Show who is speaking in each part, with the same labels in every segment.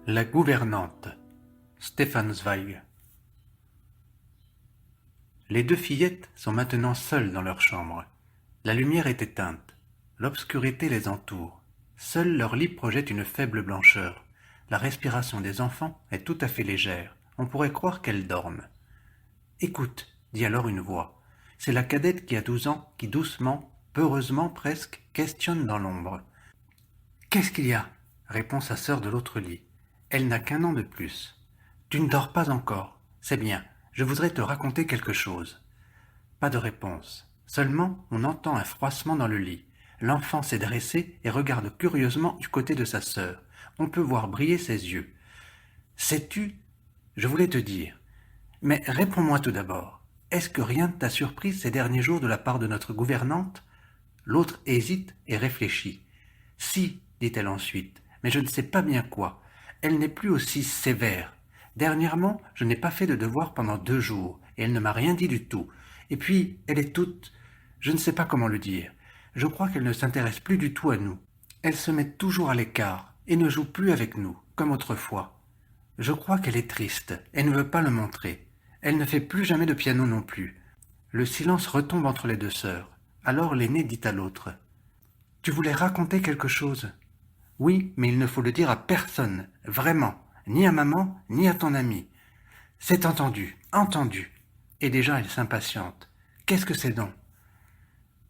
Speaker 1: La gouvernante, Stefan Zweig. Les deux fillettes sont maintenant seules dans leur chambre. La lumière est éteinte. L'obscurité les entoure. Seul leur lit projette une faible blancheur. La respiration des enfants est tout à fait légère. On pourrait croire qu'elles dorment. « Écoute, » dit alors une voix. C'est la cadette qui a 12 ans qui doucement, peureusement presque, questionne dans l'ombre. « Qu'est-ce qu'il y a ?» répond sa sœur de l'autre lit. Elle n'a qu'1 an de plus. « Tu ne dors pas encore. C'est bien, je voudrais te raconter quelque chose. » Pas de réponse. Seulement, on entend un froissement dans le lit. L'enfant s'est dressé et regarde curieusement du côté de sa sœur. On peut voir briller ses yeux. « Sais-tu ? Je voulais te dire. Mais réponds-moi tout d'abord. Est-ce que rien ne t'a surpris ces derniers jours de la part de notre gouvernante ?» L'autre hésite et réfléchit. « Si, dit-elle ensuite, mais je ne sais pas bien quoi. Elle n'est plus aussi sévère. Dernièrement, je n'ai pas fait de devoir pendant 2 jours, et elle ne m'a rien dit du tout. Et puis, elle est toute... Je ne sais pas comment le dire. Je crois qu'elle ne s'intéresse plus du tout à nous. Elle se met toujours à l'écart, et ne joue plus avec nous, comme autrefois. Je crois qu'elle est triste, et ne veut pas le montrer. Elle ne fait plus jamais de piano non plus. » Le silence retombe entre les deux sœurs. Alors l'aînée dit à l'autre. « Tu voulais raconter quelque chose ?»« Oui, mais il ne faut le dire à personne, vraiment, ni à maman, ni à ton ami. »« C'est entendu, entendu. » Et déjà elle s'impatiente. « Qu'est-ce que c'est donc ?»«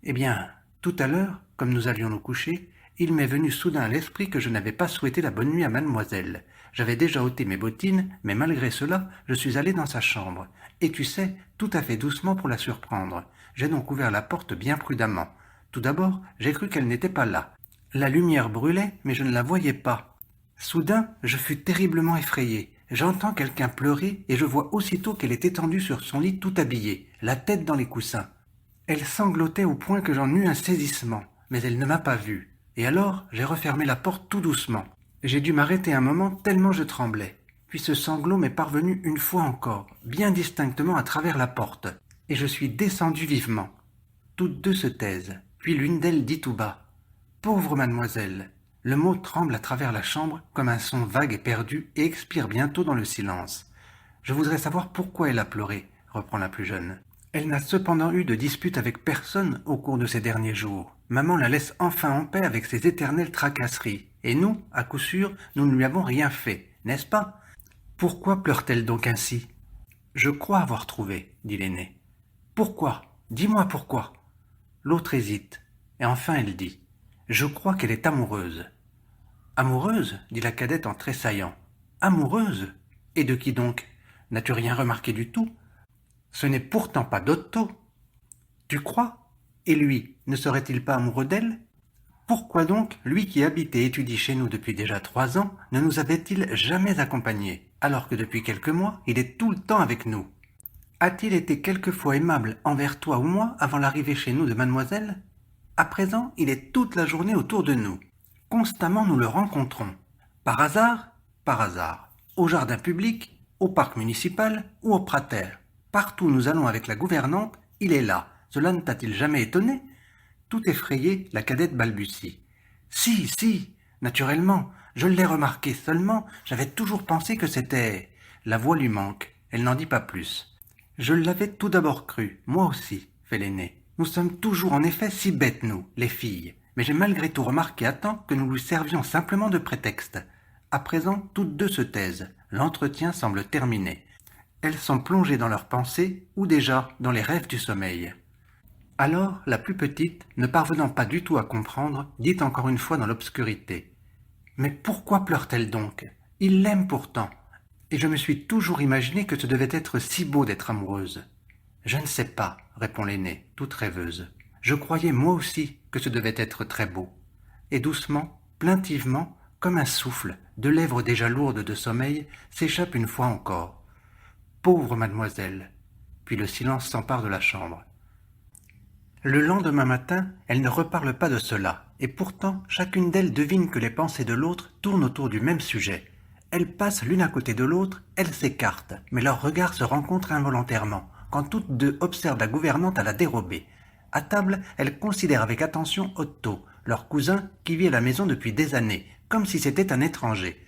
Speaker 1: Eh bien, tout à l'heure, comme nous allions nous coucher, il m'est venu soudain à l'esprit que je n'avais pas souhaité la bonne nuit à mademoiselle. J'avais déjà ôté mes bottines, mais malgré cela, je suis allé dans sa chambre. Et tu sais, tout à fait doucement pour la surprendre. J'ai donc ouvert la porte bien prudemment. Tout d'abord, j'ai cru qu'elle n'était pas là. La lumière brûlait, mais je ne la voyais pas. Soudain, je fus terriblement effrayé. J'entends quelqu'un pleurer et je vois aussitôt qu'elle est étendue sur son lit tout habillée, la tête dans les coussins. Elle sanglotait au point que j'en eus un saisissement, mais elle ne m'a pas vu. Et alors, j'ai refermé la porte tout doucement. J'ai dû m'arrêter un moment tellement je tremblais. Puis ce sanglot m'est parvenu une fois encore, bien distinctement à travers la porte, et je suis descendu vivement. Toutes deux se taisent, puis l'une d'elles dit tout bas. « Pauvre mademoiselle !» Le mot tremble à travers la chambre comme un son vague et perdu et expire bientôt dans le silence. « Je voudrais savoir pourquoi elle a pleuré, » reprend la plus jeune. Elle n'a cependant eu de dispute avec personne au cours de ces derniers jours. Maman la laisse enfin en paix avec ses éternelles tracasseries. Et nous, à coup sûr, nous ne lui avons rien fait, n'est-ce pas ? Pourquoi pleure-t-elle donc ainsi ? Je crois avoir trouvé, dit l'aînée. Pourquoi ? Dis-moi pourquoi. L'autre hésite, et enfin elle dit. Je crois qu'elle est amoureuse. Amoureuse ? Dit la cadette en tressaillant. Amoureuse ? Et de qui donc ? N'as-tu rien remarqué du tout ? Ce n'est pourtant pas d'Otto. Tu crois ? Et lui, ne serait-il pas amoureux d'elle ? Pourquoi donc, lui qui habite et étudie chez nous depuis déjà 3 ans, ne nous avait-il jamais accompagnés, alors que depuis quelques mois, il est tout le temps avec nous ? A-t-il été quelquefois aimable envers toi ou moi avant l'arrivée chez nous de mademoiselle ? À présent, il est toute la journée autour de nous. Constamment nous le rencontrons. Par hasard ? Par hasard. Au jardin public, au parc municipal ou au prater. Partout où nous allons avec la gouvernante, il est là. Cela ne t'a-t-il jamais étonné ? Tout effrayée, la cadette balbutie. « Si, naturellement, je l'ai remarqué seulement, j'avais toujours pensé que c'était... » La voix lui manque, elle n'en dit pas plus. « Je l'avais tout d'abord cru, moi aussi, » fait l'aînée. « Nous sommes toujours en effet si bêtes, nous, les filles, mais j'ai malgré tout remarqué à temps que nous lui servions simplement de prétexte. À présent, toutes deux se taisent, l'entretien semble terminé. Elles sont plongées dans leurs pensées ou déjà dans les rêves du sommeil. » Alors, la plus petite, ne parvenant pas du tout à comprendre, dit encore une fois dans l'obscurité. « Mais pourquoi pleure-t-elle donc ? Il l'aime pourtant. Et je me suis toujours imaginé que ce devait être si beau d'être amoureuse. »« Je ne sais pas, » répond l'aînée, toute rêveuse. « Je croyais moi aussi que ce devait être très beau. » Et doucement, plaintivement, comme un souffle, de lèvres déjà lourdes de sommeil, s'échappe une fois encore. « Pauvre mademoiselle !» Puis le silence s'empare de la chambre. Le lendemain matin, elles ne reparlent pas de cela, et pourtant chacune d'elles devine que les pensées de l'autre tournent autour du même sujet. Elles passent l'une à côté de l'autre, elles s'écartent, mais leurs regards se rencontrent involontairement, quand toutes deux observent la gouvernante à la dérobée. À table, elles considèrent avec attention Otto, leur cousin qui vit à la maison depuis des années, comme si c'était un étranger.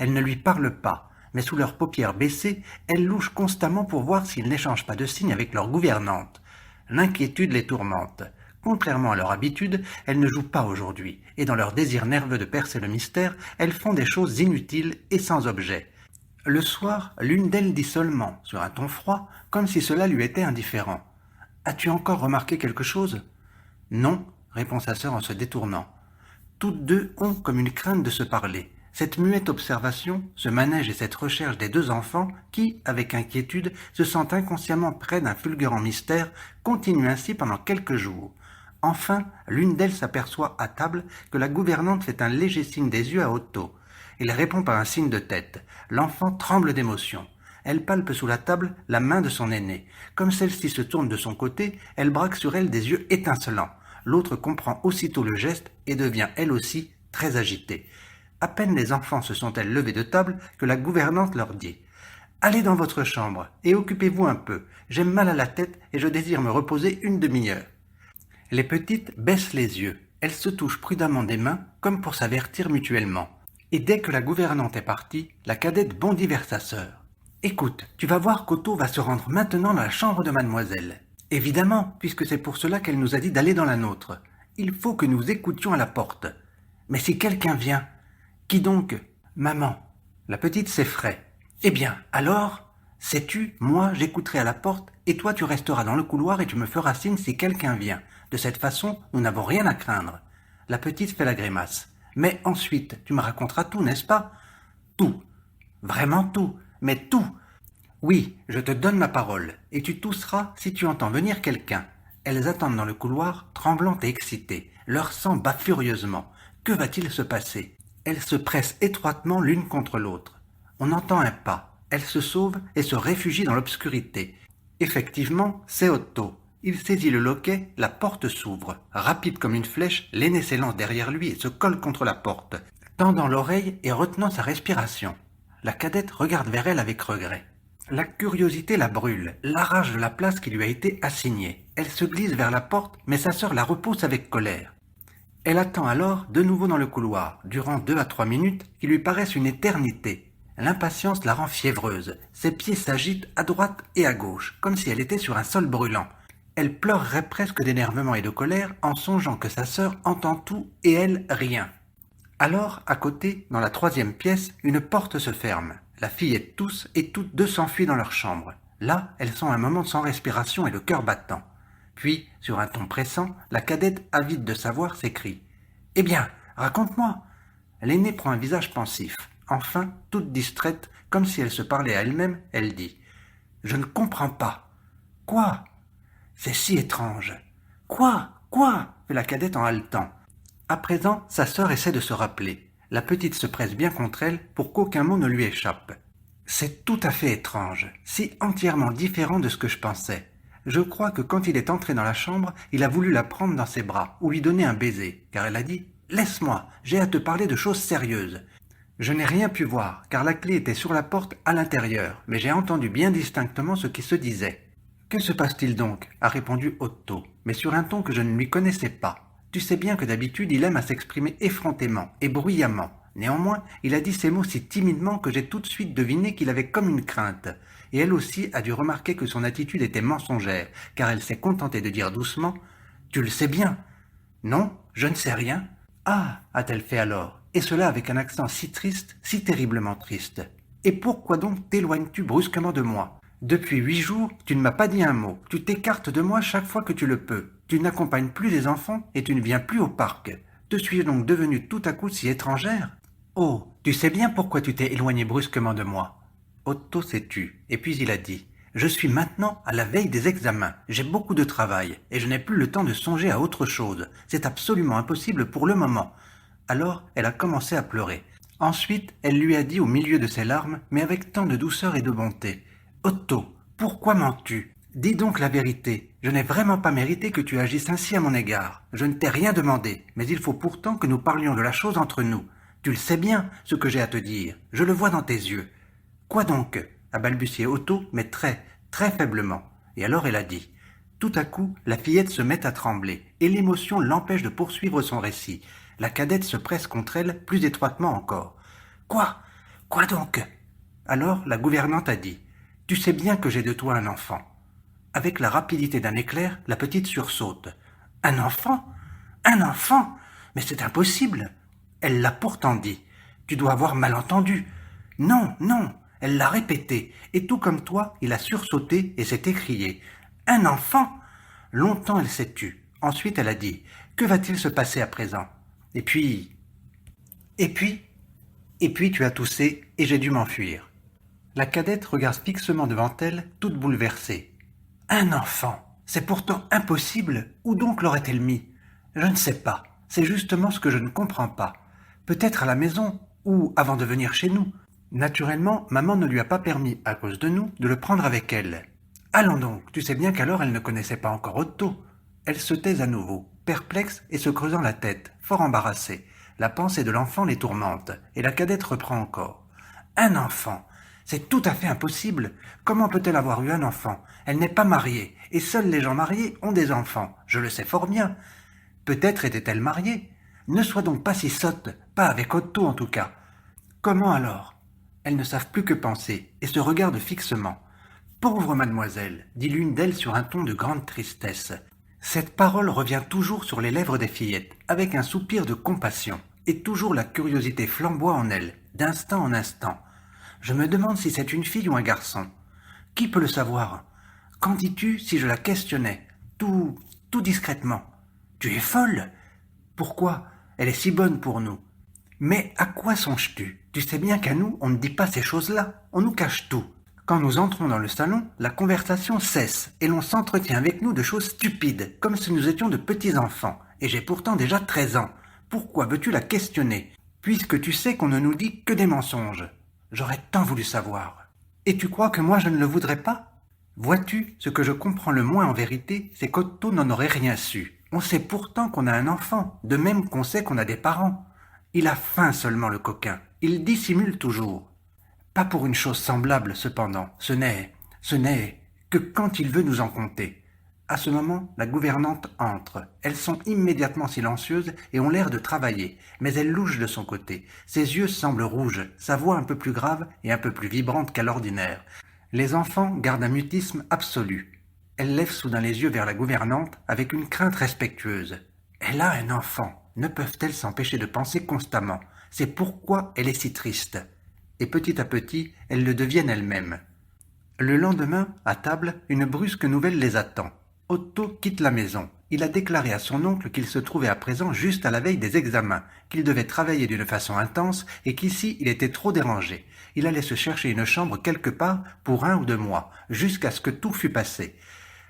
Speaker 1: Elle ne lui parle pas, mais sous leurs paupières baissées, elle louche constamment pour voir s'ils n'échangent pas de signes avec leur gouvernante. L'inquiétude les tourmente. Contrairement à leur habitude, elles ne jouent pas aujourd'hui, et dans leur désir nerveux de percer le mystère, elles font des choses inutiles et sans objet. Le soir, l'une d'elles dit seulement, sur un ton froid, comme si cela lui était indifférent. « As-tu encore remarqué quelque chose ?»« Non, » répond sa sœur en se détournant. Toutes deux ont comme une crainte de se parler. Cette muette observation, ce manège et cette recherche des deux enfants qui, avec inquiétude, se sentent inconsciemment près d'un fulgurant mystère, continuent ainsi pendant quelques jours. Enfin, l'une d'elles s'aperçoit à table que la gouvernante fait un léger signe des yeux à Otto. Il répond par un signe de tête. L'enfant tremble d'émotion. Elle palpe sous la table la main de son aîné. Comme celle-ci se tourne de son côté, elle braque sur elle des yeux étincelants. L'autre comprend aussitôt le geste et devient elle aussi très agitée. À peine les enfants se sont-elles levés de table que la gouvernante leur dit « Allez dans votre chambre et occupez-vous un peu. J'ai mal à la tête et je désire me reposer une demi-heure. » Les petites baissent les yeux. Elles se touchent prudemment des mains comme pour s'avertir mutuellement. Et dès que la gouvernante est partie, la cadette bondit vers sa sœur. « Écoute, tu vas voir qu'Otto va se rendre maintenant dans la chambre de mademoiselle. Évidemment, puisque c'est pour cela qu'elle nous a dit d'aller dans la nôtre. Il faut que nous écoutions à la porte. Mais si quelqu'un vient... » « Qui donc ?»« Maman. » La petite s'effraie. « Eh bien, alors, sais-tu, moi, j'écouterai à la porte, et toi, tu resteras dans le couloir et tu me feras signe si quelqu'un vient. De cette façon, nous n'avons rien à craindre. » La petite fait la grimace. « Mais ensuite, tu me raconteras tout, n'est-ce pas ?»« Tout. Vraiment tout. Mais tout. Oui, je te donne ma parole, et tu tousseras si tu entends venir quelqu'un. » Elles attendent dans le couloir, tremblantes et excitées. Leur sang bat furieusement. Que va-t-il se passer ? Elles se pressent étroitement l'une contre l'autre. On entend un pas. Elles se sauvent et se réfugient dans l'obscurité. Effectivement, c'est Otto. Il saisit le loquet, la porte s'ouvre. Rapide comme une flèche, l'aîné s'élance derrière lui et se colle contre la porte, tendant l'oreille et retenant sa respiration. La cadette regarde vers elle avec regret. La curiosité la brûle, l'arrache de la place qui lui a été assignée. Elle se glisse vers la porte, mais sa sœur la repousse avec colère. Elle attend alors de nouveau dans le couloir, durant 2 à 3 minutes qui lui paraissent une éternité. L'impatience la rend fiévreuse. Ses pieds s'agitent à droite et à gauche, comme si elle était sur un sol brûlant. Elle pleurerait presque d'énervement et de colère en songeant que sa sœur entend tout et elle rien. Alors, à côté, dans la 3e pièce, une porte se ferme. La fillette tousse et toutes deux s'enfuient dans leur chambre. Là, elles sont un moment sans respiration et le cœur battant. Puis, sur un ton pressant, la cadette, avide de savoir, s'écrie « Eh bien, raconte-moi !» L'aînée prend un visage pensif. Enfin, toute distraite, comme si elle se parlait à elle-même, elle dit « Je ne comprends pas. »« Quoi ?»« C'est si étrange. »« Quoi ? Quoi ?» fait la cadette en haletant. À présent, sa sœur essaie de se rappeler. La petite se presse bien contre elle pour qu'aucun mot ne lui échappe. « C'est tout à fait étrange, si entièrement différent de ce que je pensais. Je crois que quand il est entré dans la chambre, il a voulu la prendre dans ses bras ou lui donner un baiser, car elle a dit « Laisse-moi, j'ai à te parler de choses sérieuses. » Je n'ai rien pu voir, car la clé était sur la porte à l'intérieur, mais j'ai entendu bien distinctement ce qui se disait. « Que se passe-t-il donc ?» a répondu Otto, mais sur un ton que je ne lui connaissais pas. Tu sais bien que d'habitude il aime à s'exprimer effrontément et bruyamment. Néanmoins, il a dit ces mots si timidement que j'ai tout de suite deviné qu'il avait comme une crainte. Et elle aussi a dû remarquer que son attitude était mensongère, car elle s'est contentée de dire doucement « Tu le sais bien ?»« Non, je ne sais rien. »« Ah !» a-t-elle fait alors, et cela avec un accent si triste, si terriblement triste. « Et pourquoi donc t'éloignes-tu brusquement de moi ? Depuis 8 jours, tu ne m'as pas dit un mot. Tu t'écartes de moi chaque fois que tu le peux. Tu n'accompagnes plus les enfants et tu ne viens plus au parc. Te suis-je donc devenue tout à coup si étrangère ? Oh, tu sais bien pourquoi tu t'es éloigné brusquement de moi. » Otto s'est tu, et puis il a dit « Je suis maintenant à la veille des examens. J'ai beaucoup de travail, et je n'ai plus le temps de songer à autre chose. C'est absolument impossible pour le moment. » Alors, elle a commencé à pleurer. Ensuite, elle lui a dit au milieu de ses larmes, mais avec tant de douceur et de bonté « Otto, pourquoi mens-tu ? Dis donc la vérité. Je n'ai vraiment pas mérité que tu agisses ainsi à mon égard. Je ne t'ai rien demandé, mais il faut pourtant que nous parlions de la chose entre nous. Tu le sais bien, ce que j'ai à te dire. Je le vois dans tes yeux. » « Quoi donc ?» a balbutié Otto, mais très, très faiblement. Et alors elle a dit. Tout à coup, la fillette se met à trembler, et l'émotion l'empêche de poursuivre son récit. La cadette se presse contre elle plus étroitement encore. « Quoi ? Quoi donc? Alors la gouvernante a dit, « Tu sais bien que j'ai de toi un enfant. » Avec la rapidité d'un éclair, la petite sursaute. « Un enfant? Un enfant? Mais c'est impossible !» Elle l'a pourtant dit. « Tu dois avoir mal entendu. »« Non, non !» Elle l'a répété, et tout comme toi, il a sursauté et s'est écrié. « Un enfant ?» Longtemps elle s'est tue. Ensuite elle a dit, « Que va-t-il se passer à présent ?» Et puis... Et puis tu as toussé et j'ai dû m'enfuir. La cadette regarde fixement devant elle, toute bouleversée. Un enfant, c'est pourtant impossible. Où donc l'aurait-elle mis? Je ne sais pas. C'est justement ce que je ne comprends pas. Peut-être à la maison, ou avant de venir chez nous. Naturellement, maman ne lui a pas permis, à cause de nous, de le prendre avec elle. Allons donc, tu sais bien qu'alors elle ne connaissait pas encore Otto. Elle se tait à nouveau, perplexe et se creusant la tête, fort embarrassée. La pensée de l'enfant les tourmente, et la cadette reprend encore. Un enfant, c'est tout à fait impossible. Comment peut-elle avoir eu un enfant? Elle n'est pas mariée, et seuls les gens mariés ont des enfants. Je le sais fort bien. Peut-être était-elle mariée. Ne sois donc pas si sotte, pas avec Otto en tout cas. Comment alors? Elles ne savent plus que penser, et se regardent fixement. Pauvre mademoiselle, dit l'une d'elles sur un ton de grande tristesse. Cette parole revient toujours sur les lèvres des fillettes, avec un soupir de compassion, et toujours la curiosité flamboie en elles, d'instant en instant. Je me demande si c'est une fille ou un garçon. Qui peut le savoir? Qu'en dis-tu si je la questionnais, tout discrètement? Tu es folle? Pourquoi? Elle est si bonne pour nous. Mais à quoi songes-tu? Tu sais bien qu'à nous, on ne dit pas ces choses-là, on nous cache tout. Quand nous entrons dans le salon, la conversation cesse et l'on s'entretient avec nous de choses stupides, comme si nous étions de petits enfants. Et j'ai pourtant déjà 13 ans. Pourquoi veux-tu la questionner, puisque tu sais qu'on ne nous dit que des mensonges? J'aurais tant voulu savoir. Et tu crois que moi je ne le voudrais pas? Vois-tu, ce que je comprends le moins en vérité, c'est qu'Otto n'en aurait rien su. On sait pourtant qu'on a un enfant, de même qu'on sait qu'on a des parents. Il a faim seulement le coquin, il dissimule toujours. Pas pour une chose semblable cependant, ce n'est que quand il veut nous en conter. À ce moment, la gouvernante entre. Elles sont immédiatement silencieuses et ont l'air de travailler, mais elle louche de son côté. Ses yeux semblent rouges, sa voix un peu plus grave et un peu plus vibrante qu'à l'ordinaire. Les enfants gardent un mutisme absolu. Elle lève soudain les yeux vers la gouvernante avec une crainte respectueuse. Elle a un enfant. Ne peuvent-elles s'empêcher de penser constamment? C'est pourquoi elle est si triste. Et petit à petit, elles le deviennent elles-mêmes. Le lendemain, à table, une brusque nouvelle les attend. Otto quitte la maison. Il a déclaré à son oncle qu'il se trouvait à présent juste à la veille des examens, qu'il devait travailler d'une façon intense et qu'ici il était trop dérangé. Il allait se chercher une chambre quelque part pour 1 ou 2 mois, jusqu'à ce que tout fût passé.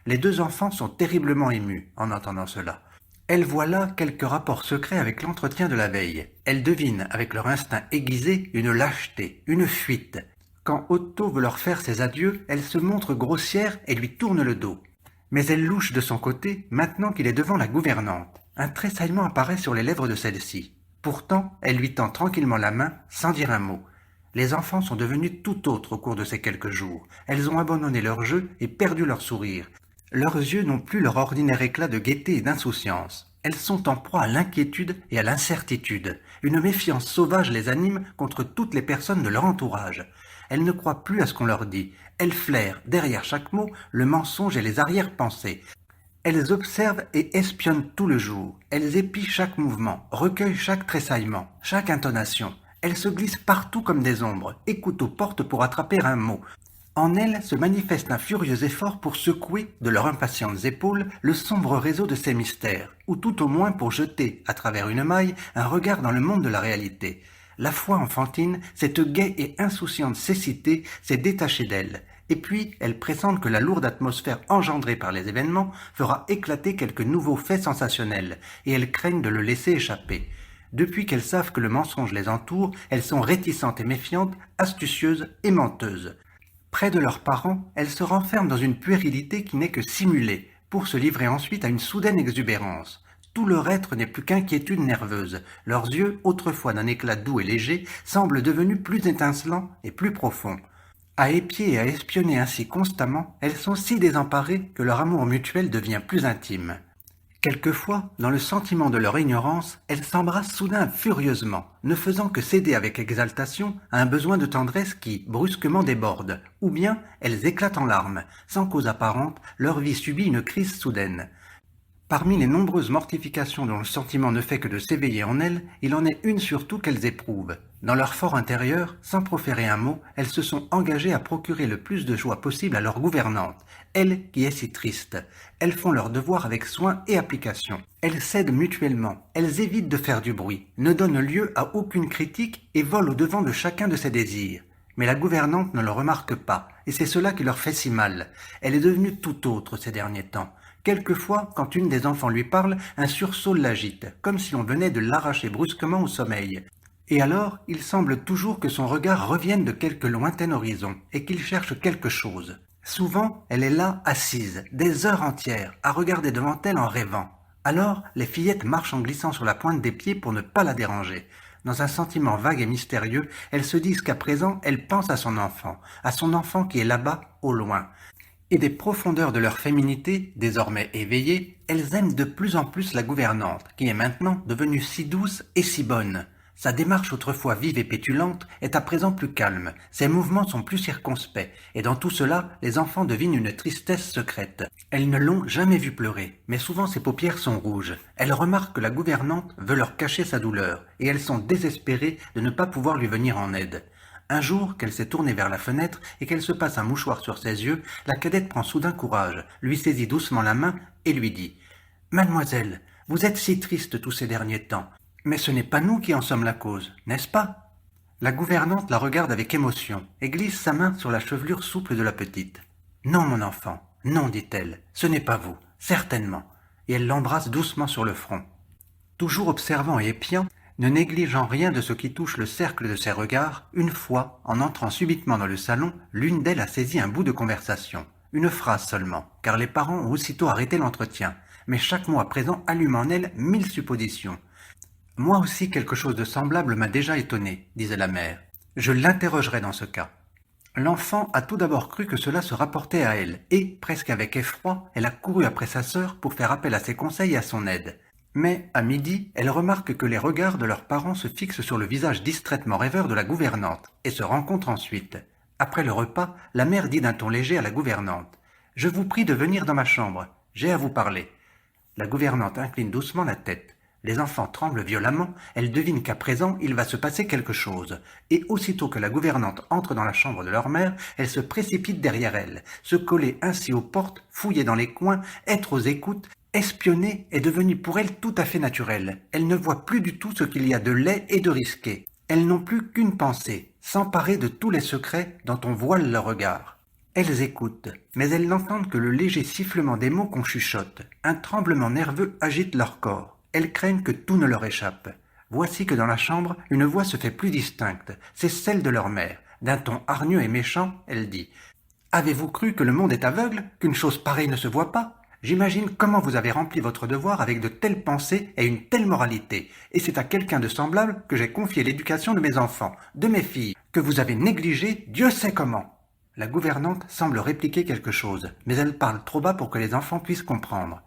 Speaker 1: Les 2 enfants sont terriblement émus en entendant cela. Elles voient là quelques rapports secrets avec l'entretien de la veille. Elles devinent, avec leur instinct aiguisé, une lâcheté, une fuite. Quand Otto veut leur faire ses adieux, elles se montrent grossières et lui tournent le dos. Mais elle louche de son côté, maintenant qu'il est devant la gouvernante. Un tressaillement apparaît sur les lèvres de celle-ci. Pourtant, elle lui tend tranquillement la main, sans dire un mot. Les enfants sont devenus tout autres au cours de ces quelques jours. Elles ont abandonné leur jeu et perdu leur sourire. Leurs yeux n'ont plus leur ordinaire éclat de gaieté et d'insouciance. Elles sont en proie à l'inquiétude et à l'incertitude. Une méfiance sauvage les anime contre toutes les personnes de leur entourage. Elles ne croient plus à ce qu'on leur dit. Elles flairent, derrière chaque mot, le mensonge et les arrière-pensées. Elles observent et espionnent tout le jour. Elles épient chaque mouvement, recueillent chaque tressaillement, chaque intonation. Elles se glissent partout comme des ombres, écoutent aux portes pour attraper un mot. En elles se manifeste un furieux effort pour secouer, de leurs impatientes épaules, le sombre réseau de ces mystères, ou tout au moins pour jeter, à travers une maille, un regard dans le monde de la réalité. La foi enfantine, cette gaie et insouciante cécité, s'est détachée d'elle. Et puis, elles pressentent que la lourde atmosphère engendrée par les événements fera éclater quelque nouveau fait sensationnel, et elles craignent de le laisser échapper. Depuis qu'elles savent que le mensonge les entoure, elles sont réticentes et méfiantes, astucieuses et menteuses. Près de leurs parents, elles se renferment dans une puérilité qui n'est que simulée, pour se livrer ensuite à une soudaine exubérance. Tout leur être n'est plus qu'inquiétude nerveuse. Leurs yeux, autrefois d'un éclat doux et léger, semblent devenus plus étincelants et plus profonds. À épier et à espionner ainsi constamment, elles sont si désemparées que leur amour mutuel devient plus intime. Quelquefois, dans le sentiment de leur ignorance, elles s'embrassent soudain furieusement, ne faisant que céder avec exaltation à un besoin de tendresse qui, brusquement, déborde, ou bien elles éclatent en larmes, sans cause apparente, leur vie subit une crise soudaine. Parmi les nombreuses mortifications dont le sentiment ne fait que de s'éveiller en elles, il en est une surtout qu'elles éprouvent. Dans leur fort intérieur, sans proférer un mot, elles se sont engagées à procurer le plus de joie possible à leur gouvernante, elle qui est si triste. Elles font leur devoir avec soin et application. Elles s'aident mutuellement, elles évitent de faire du bruit, ne donnent lieu à aucune critique et volent au-devant de chacun de ses désirs. Mais la gouvernante ne le remarque pas, et c'est cela qui leur fait si mal. Elle est devenue tout autre ces derniers temps. Quelquefois, quand une des enfants lui parle, un sursaut l'agite, comme si l'on venait de l'arracher brusquement au sommeil. Et alors, il semble toujours que son regard revienne de quelque lointain horizon, et qu'il cherche quelque chose. Souvent, elle est là, assise, des heures entières, à regarder devant elle en rêvant. Alors, les fillettes marchent en glissant sur la pointe des pieds pour ne pas la déranger. Dans un sentiment vague et mystérieux, elles se disent qu'à présent, elle pense à son enfant qui est là-bas, au loin. Et des profondeurs de leur féminité, désormais éveillées, elles aiment de plus en plus la gouvernante, qui est maintenant devenue si douce et si bonne. Sa démarche autrefois vive et pétulante est à présent plus calme, ses mouvements sont plus circonspects, et dans tout cela, les enfants devinent une tristesse secrète. Elles ne l'ont jamais vu pleurer, mais souvent ses paupières sont rouges. Elles remarquent que la gouvernante veut leur cacher sa douleur, et elles sont désespérées de ne pas pouvoir lui venir en aide. Un jour, qu'elle s'est tournée vers la fenêtre et qu'elle se passe un mouchoir sur ses yeux, la cadette prend soudain courage, lui saisit doucement la main et lui dit « Mademoiselle, vous êtes si triste tous ces derniers temps, mais ce n'est pas nous qui en sommes la cause, n'est-ce pas ?» La gouvernante la regarde avec émotion et glisse sa main sur la chevelure souple de la petite. « Non, mon enfant, non, dit-elle, ce n'est pas vous, certainement. » Et elle l'embrasse doucement sur le front. Toujours observant et épiant, ne négligeant rien de ce qui touche le cercle de ses regards, une fois, en entrant subitement dans le salon, l'une d'elles a saisi un bout de conversation. Une phrase seulement, car les parents ont aussitôt arrêté l'entretien, mais chaque mot à présent allume en elle 1000 suppositions. « Moi aussi quelque chose de semblable m'a déjà étonné, disait la mère. Je l'interrogerai dans ce cas. » L'enfant a tout d'abord cru que cela se rapportait à elle, et, presque avec effroi, elle a couru après sa sœur pour faire appel à ses conseils et à son aide. Mais, à midi, elle remarque que les regards de leurs parents se fixent sur le visage distraitement rêveur de la gouvernante, et se rencontrent ensuite. Après le repas, la mère dit d'un ton léger à la gouvernante « Je vous prie de venir dans ma chambre, j'ai à vous parler. » La gouvernante incline doucement la tête. Les enfants tremblent violemment, elles devinent qu'à présent il va se passer quelque chose, et aussitôt que la gouvernante entre dans la chambre de leur mère, elles se précipitent derrière elle, se coller ainsi aux portes, fouiller dans les coins, être aux écoutes. Espionner est devenu pour elles tout à fait naturel. Elles ne voient plus du tout ce qu'il y a de laid et de risqué. Elles n'ont plus qu'une pensée, s'emparer de tous les secrets dont on voile leur regard. Elles écoutent, mais elles n'entendent que le léger sifflement des mots qu'on chuchote. Un tremblement nerveux agite leur corps. Elles craignent que tout ne leur échappe. Voici que dans la chambre, une voix se fait plus distincte. C'est celle de leur mère. D'un ton hargneux et méchant, elle dit « Avez-vous cru que le monde est aveugle, qu'une chose pareille ne se voit pas ? J'imagine comment vous avez rempli votre devoir avec de telles pensées et une telle moralité, et c'est à quelqu'un de semblable que j'ai confié l'éducation de mes enfants, de mes filles, que vous avez négligé Dieu sait comment. » La gouvernante semble répliquer quelque chose, mais elle parle trop bas pour que les enfants puissent comprendre.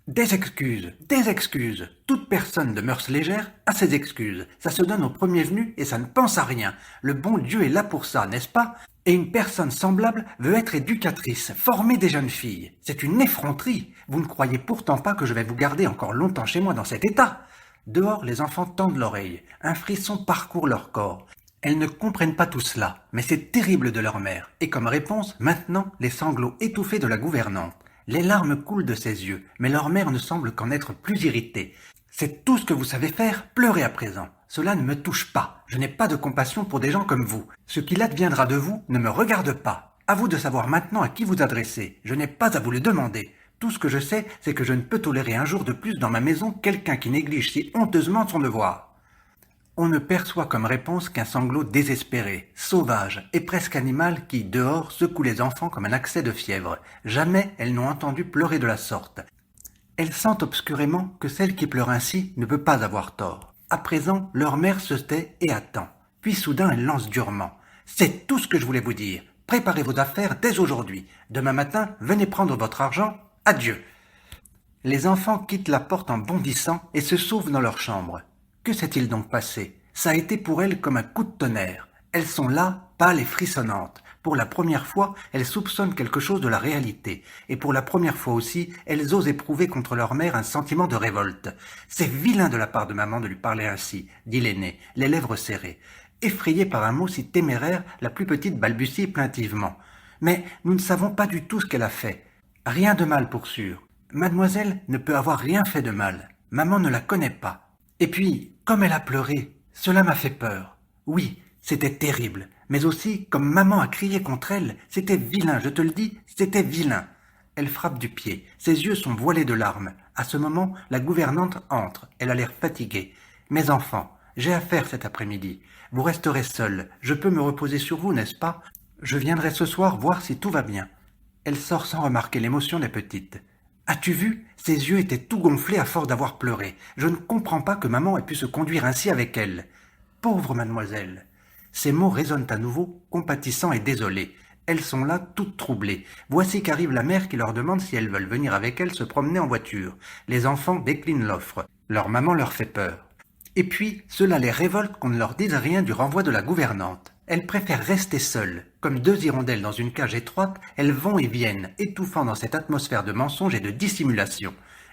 Speaker 1: Des excuses, des excuses. Toute personne de mœurs légères a ses excuses. Ça se donne au premier venu et ça ne pense à rien. Le bon Dieu est là pour ça, n'est-ce pas ? Et une personne semblable veut être éducatrice, former des jeunes filles. C'est une effronterie. Vous ne croyez pourtant pas que je vais vous garder encore longtemps chez moi dans cet état ? Dehors, les enfants tendent l'oreille. Un frisson parcourt leur corps. Elles ne comprennent pas tout cela, mais c'est terrible de leur mère. Et comme réponse, maintenant, les sanglots étouffés de la gouvernante. Les larmes coulent de ses yeux, mais leur mère ne semble qu'en être plus irritée. C'est tout ce que vous savez faire, pleurez à présent. Cela ne me touche pas. Je n'ai pas de compassion pour des gens comme vous. Ce qu'il adviendra de vous ne me regarde pas. À vous de savoir maintenant à qui vous adresser. Je n'ai pas à vous le demander. Tout ce que je sais, c'est que je ne peux tolérer un jour de plus dans ma maison quelqu'un qui néglige si honteusement son devoir. On ne perçoit comme réponse qu'un sanglot désespéré, sauvage et presque animal qui, dehors, secoue les enfants comme un accès de fièvre. Jamais elles n'ont entendu pleurer de la sorte. Elles sentent obscurément que celle qui pleure ainsi ne peut pas avoir tort. À présent, leur mère se tait et attend. Puis soudain, elle lance durement. « C'est tout ce que je voulais vous dire. Préparez vos affaires dès aujourd'hui. Demain matin, venez prendre votre argent. Adieu !» Les enfants quittent la porte en bondissant et se sauvent dans leur chambre. Que s'est-il donc passé? Ça a été pour elles comme un coup de tonnerre. Elles sont là, pâles et frissonnantes. Pour la première fois, elles soupçonnent quelque chose de la réalité. Et pour la première fois aussi, elles osent éprouver contre leur mère un sentiment de révolte. C'est vilain de la part de maman de lui parler ainsi, dit l'aînée, les lèvres serrées. Effrayée par un mot si téméraire, la plus petite balbutie plaintivement. Mais nous ne savons pas du tout ce qu'elle a fait. Rien de mal pour sûr. Mademoiselle ne peut avoir rien fait de mal. Maman ne la connaît pas. Et puis, comme elle a pleuré, cela m'a fait peur. Oui, c'était terrible. Mais aussi, comme maman a crié contre elle, c'était vilain, je te le dis, c'était vilain. Elle frappe du pied. Ses yeux sont voilés de larmes. À ce moment, la gouvernante entre. Elle a l'air fatiguée. Mes enfants, j'ai affaire cet après-midi. Vous resterez seuls. Je peux me reposer sur vous, n'est-ce pas? Je viendrai ce soir voir si tout va bien. Elle sort sans remarquer l'émotion des petites. As-tu vu? Ses yeux étaient tout gonflés à force d'avoir pleuré. Je ne comprends pas que maman ait pu se conduire ainsi avec elle. Pauvre mademoiselle. Ces mots résonnent à nouveau, compatissants et désolés. Elles sont là, toutes troublées. Voici qu'arrive la mère qui leur demande si elles veulent venir avec elle se promener en voiture. Les enfants déclinent l'offre. Leur maman leur fait peur. Et puis, cela les révolte qu'on ne leur dise rien du renvoi de la gouvernante. Elles préfèrent rester seules. Comme deux hirondelles dans une cage étroite, elles vont et viennent, étouffant dans cette atmosphère de mensonge et de dissimulation.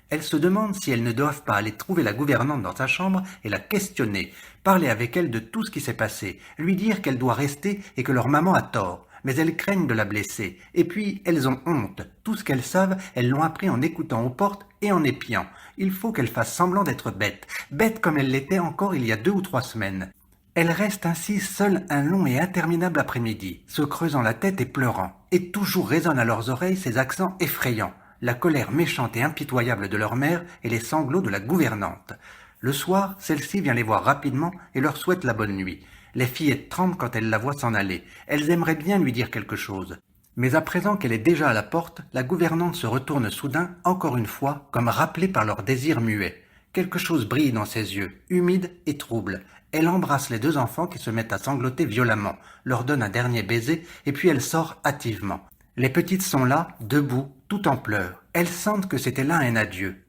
Speaker 1: Elles se demandent si elles ne doivent pas aller trouver la gouvernante dans sa chambre et la questionner, parler avec elle de tout ce qui s'est passé, lui dire qu'elle doit rester et que leur maman a tort. Mais elles craignent de la blesser. Et puis, elles ont honte. Tout ce qu'elles savent, elles l'ont appris en écoutant aux portes et en épiant. Il faut qu'elles fassent semblant d'être bêtes. Bêtes comme elles l'étaient encore il y a 2 ou 3 semaines. Elles restent ainsi seules un long et interminable après-midi, se creusant la tête et pleurant. Et toujours résonnent à leurs oreilles ces accents effrayants, la colère méchante et impitoyable de leur mère et les sanglots de la gouvernante. Le soir, celle-ci vient les voir rapidement et leur souhaite la bonne nuit. Les filles tremblent quand elles la voient s'en aller. Elles aimeraient bien lui dire quelque chose. Mais à présent qu'elle est déjà à la porte, la gouvernante se retourne soudain, encore une fois, comme rappelée par leur désir muet. Quelque chose brille dans ses yeux, humide et trouble. Elle embrasse les deux enfants qui se mettent à sangloter violemment, leur donne un dernier baiser, et puis elle sort hâtivement. Les petites sont là, debout, tout en pleurs. Elles sentent que c'était là un adieu.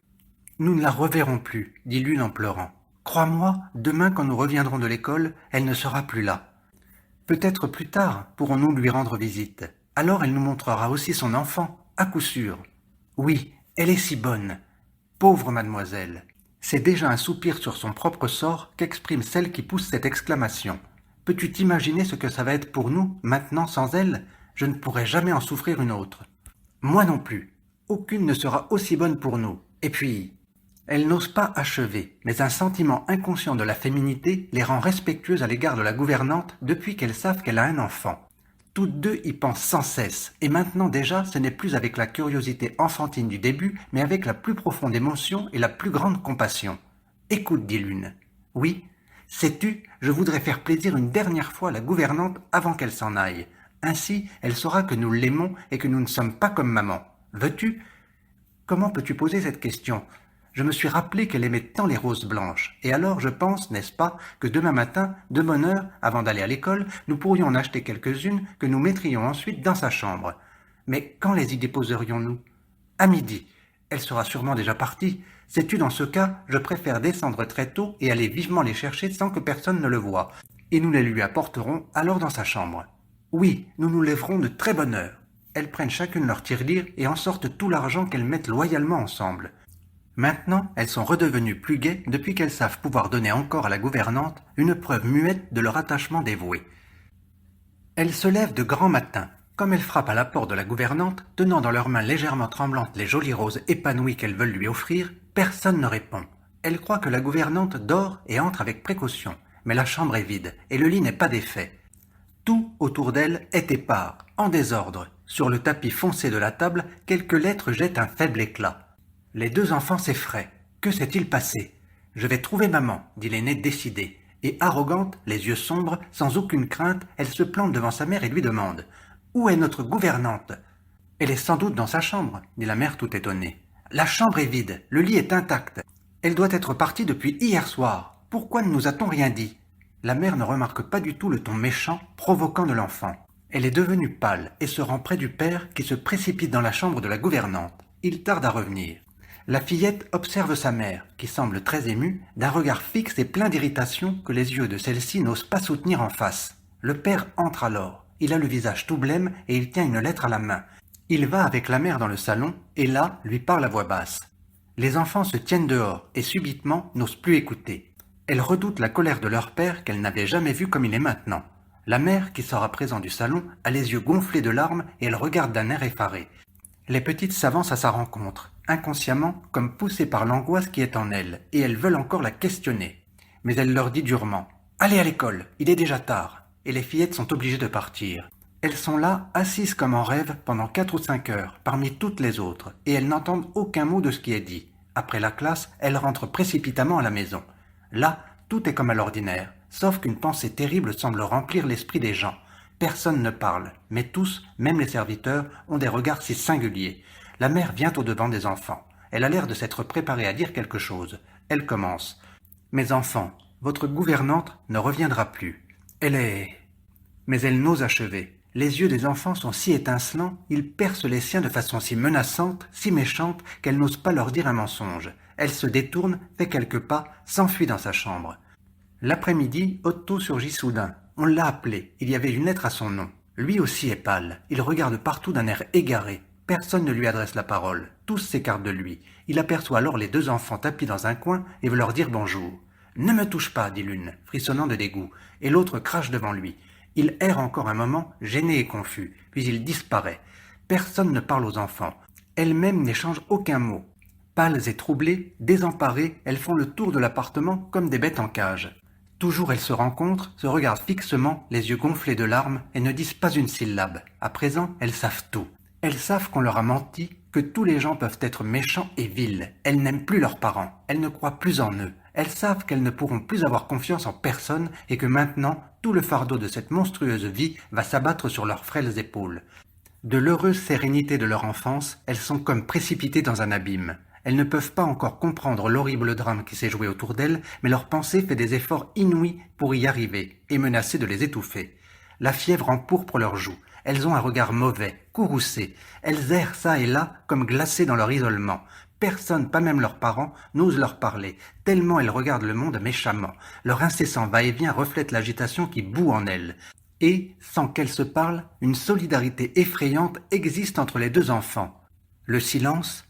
Speaker 1: Nous ne la reverrons plus, dit l'une en pleurant. Crois-moi, demain quand nous reviendrons de l'école, elle ne sera plus là. Peut-être plus tard pourrons-nous lui rendre visite. Alors elle nous montrera aussi son enfant, à coup sûr. Oui, elle est si bonne. Pauvre mademoiselle. C'est déjà un soupir sur son propre sort qu'exprime celle qui pousse cette exclamation. Peux-tu t'imaginer ce que ça va être pour nous, maintenant sans elle? Je ne pourrai jamais en souffrir une autre. Moi non plus. Aucune ne sera aussi bonne pour nous. Et puis, elles n'osent pas achever, mais un sentiment inconscient de la féminité les rend respectueuses à l'égard de la gouvernante depuis qu'elles savent qu'elle a un enfant. Toutes deux y pensent sans cesse, et maintenant déjà ce n'est plus avec la curiosité enfantine du début, mais avec la plus profonde émotion et la plus grande compassion. Écoute, dit l'une. Oui, sais-tu, je voudrais faire plaisir une dernière fois à la gouvernante avant qu'elle s'en aille. Ainsi, elle saura que nous l'aimons et que nous ne sommes pas comme maman. Veux-tu? Comment peux-tu poser cette question? Je me suis rappelé qu'elle aimait tant les roses blanches, et alors je pense, n'est-ce pas, que demain matin, de bonne heure, avant d'aller à l'école, nous pourrions en acheter quelques-unes que nous mettrions ensuite dans sa chambre. Mais quand les y déposerions-nous? À midi. Elle sera sûrement déjà partie. Sais-tu, dans ce cas, je préfère descendre très tôt et aller vivement les chercher sans que personne ne le voie, et nous les lui apporterons alors dans sa chambre. Oui, nous nous lèverons de très bonne heure. Elles prennent chacune leur tirelire et en sortent tout l'argent qu'elles mettent loyalement ensemble. Maintenant, elles sont redevenues plus gaies depuis qu'elles savent pouvoir donner encore à la gouvernante une preuve muette de leur attachement dévoué. Elles se lèvent de grand matin. Comme elles frappent à la porte de la gouvernante, tenant dans leurs mains légèrement tremblantes les jolies roses épanouies qu'elles veulent lui offrir, personne ne répond. Elles croient que la gouvernante dort et entre avec précaution, mais la chambre est vide et le lit n'est pas défait. Tout autour d'elle est épars, en désordre. Sur le tapis foncé de la table, quelques lettres jettent un faible éclat. Les deux enfants s'effraient. Que s'est-il passé? Je vais trouver maman, dit l'aînée décidée. Et arrogante, les yeux sombres, sans aucune crainte, elle se plante devant sa mère et lui demande « Où est notre gouvernante ?» Elle est sans doute dans sa chambre, dit la mère tout étonnée. La chambre est vide, le lit est intact. Elle doit être partie depuis hier soir. Pourquoi ne nous a-t-on rien dit? La mère ne remarque pas du tout le ton méchant, provoquant de l'enfant. Elle est devenue pâle et se rend près du père qui se précipite dans la chambre de la gouvernante. Il tarde à revenir. La fillette observe sa mère, qui semble très émue, d'un regard fixe et plein d'irritation que les yeux de celle-ci n'osent pas soutenir en face. Le père entre alors. Il a le visage tout blême et il tient une lettre à la main. Il va avec la mère dans le salon et là lui parle à voix basse. Les enfants se tiennent dehors et subitement n'osent plus écouter. Elles redoutent la colère de leur père qu'elles n'avaient jamais vu comme il est maintenant. La mère, qui sort à présent du salon, a les yeux gonflés de larmes et elle regarde d'un air effaré. Les petites s'avancent à sa rencontre, inconsciemment comme poussées par l'angoisse qui est en elles, et elles veulent encore la questionner. Mais elle leur dit durement « Allez à l'école, il est déjà tard !» Et les fillettes sont obligées de partir. Elles sont là, assises comme en rêve, pendant 4 ou 5 heures, parmi toutes les autres, et elles n'entendent aucun mot de ce qui est dit. Après la classe, elles rentrent précipitamment à la maison. Là, tout est comme à l'ordinaire, sauf qu'une pensée terrible semble remplir l'esprit des gens. Personne ne parle, mais tous, même les serviteurs, ont des regards si singuliers. La mère vient au-devant des enfants. Elle a l'air de s'être préparée à dire quelque chose. Elle commence. « Mes enfants, votre gouvernante ne reviendra plus. Elle est... » Mais elle n'ose achever. Les yeux des enfants sont si étincelants, ils percent les siens de façon si menaçante, si méchante, qu'elle n'ose pas leur dire un mensonge. Elle se détourne, fait quelques pas, s'enfuit dans sa chambre. L'après-midi, Otto surgit soudain. On l'a appelé, il y avait une lettre à son nom. Lui aussi est pâle, il regarde partout d'un air égaré. Personne ne lui adresse la parole, tous s'écartent de lui. Il aperçoit alors les 2 enfants tapis dans un coin et veut leur dire bonjour. « Ne me touche pas, dit l'une, frissonnant de dégoût, et l'autre crache devant lui. Il erre encore un moment, gêné et confus, puis il disparaît. Personne ne parle aux enfants. Elles-mêmes n'échangent aucun mot. Pâles et troublées, désemparées, elles font le tour de l'appartement comme des bêtes en cage. Toujours elles se rencontrent, se regardent fixement, les yeux gonflés de larmes, et ne disent pas une syllabe. À présent, elles savent tout. Elles savent qu'on leur a menti, que tous les gens peuvent être méchants et vils. Elles n'aiment plus leurs parents, elles ne croient plus en eux. Elles savent qu'elles ne pourront plus avoir confiance en personne et que maintenant, tout le fardeau de cette monstrueuse vie va s'abattre sur leurs frêles épaules. De l'heureuse sérénité de leur enfance, elles sont comme précipitées dans un abîme. Elles ne peuvent pas encore comprendre l'horrible drame qui s'est joué autour d'elles, mais leur pensée fait des efforts inouïs pour y arriver et menacer de les étouffer. La fièvre empourpre leurs joues. Elles ont un regard mauvais, courroucé. Elles errent ça et là comme glacées dans leur isolement. Personne, pas même leurs parents, n'ose leur parler, tellement elles regardent le monde méchamment. Leur incessant va-et-vient reflète l'agitation qui bout en elles. Et, sans qu'elles se parlent, une solidarité effrayante existe entre les 2 enfants. Le silence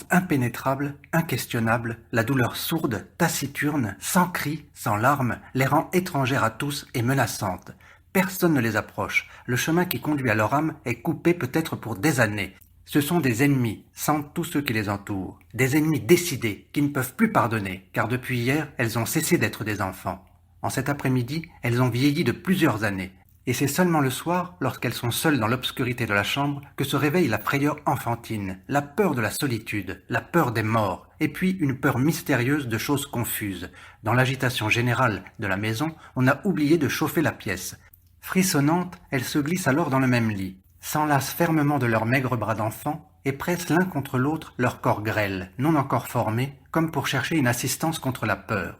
Speaker 1: impénétrable, inquestionnable, la douleur sourde, taciturne, sans cris, sans larmes, les rend étrangères à tous et menaçantes. Personne ne les approche. Le chemin qui conduit à leur âme est coupé peut-être pour des années. Ce sont des ennemis, sentent tous ceux qui les entourent. Des ennemis décidés, qui ne peuvent plus pardonner, car depuis hier, elles ont cessé d'être des enfants. En cet après-midi, elles ont vieilli de plusieurs années. Et c'est seulement le soir, lorsqu'elles sont seules dans l'obscurité de la chambre, que se réveille la frayeur enfantine, la peur de la solitude, la peur des morts, et puis une peur mystérieuse de choses confuses. Dans l'agitation générale de la maison, on a oublié de chauffer la pièce. Frissonnantes, elles se glissent alors dans le même lit, s'enlacent fermement de leurs maigres bras d'enfants et pressent l'un contre l'autre leur corps grêle, non encore formé, comme pour chercher une assistance contre la peur.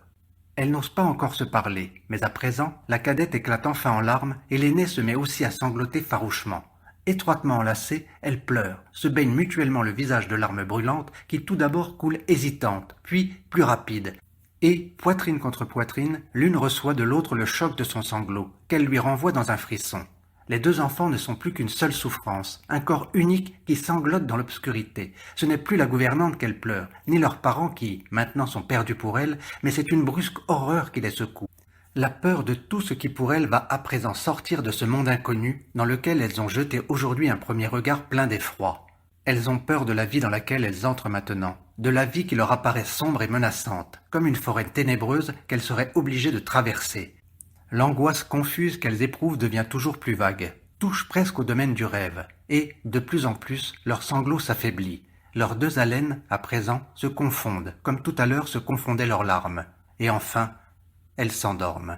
Speaker 1: Elles n'osent pas encore se parler, mais à présent, la cadette éclate enfin en larmes et l'aînée se met aussi à sangloter farouchement. Étroitement enlacées, elles pleurent, se baignent mutuellement le visage de larmes brûlantes qui tout d'abord coulent hésitantes, puis plus rapides. Et, poitrine contre poitrine, l'une reçoit de l'autre le choc de son sanglot, qu'elle lui renvoie dans un frisson. Les 2 enfants ne sont plus qu'une seule souffrance, un corps unique qui sanglote dans l'obscurité. Ce n'est plus la gouvernante qu'elles pleurent, ni leurs parents qui, maintenant, sont perdus pour elles, mais c'est une brusque horreur qui les secoue. La peur de tout ce qui pour elles va à présent sortir de ce monde inconnu dans lequel elles ont jeté aujourd'hui un premier regard plein d'effroi. Elles ont peur de la vie dans laquelle elles entrent maintenant, de la vie qui leur apparaît sombre et menaçante, comme une forêt ténébreuse qu'elles seraient obligées de traverser. L'angoisse confuse qu'elles éprouvent devient toujours plus vague, touche presque au domaine du rêve, et, de plus en plus, leur sanglot s'affaiblit. Leurs 2 haleines, à présent, se confondent, comme tout à l'heure se confondaient leurs larmes, et enfin, elles s'endorment.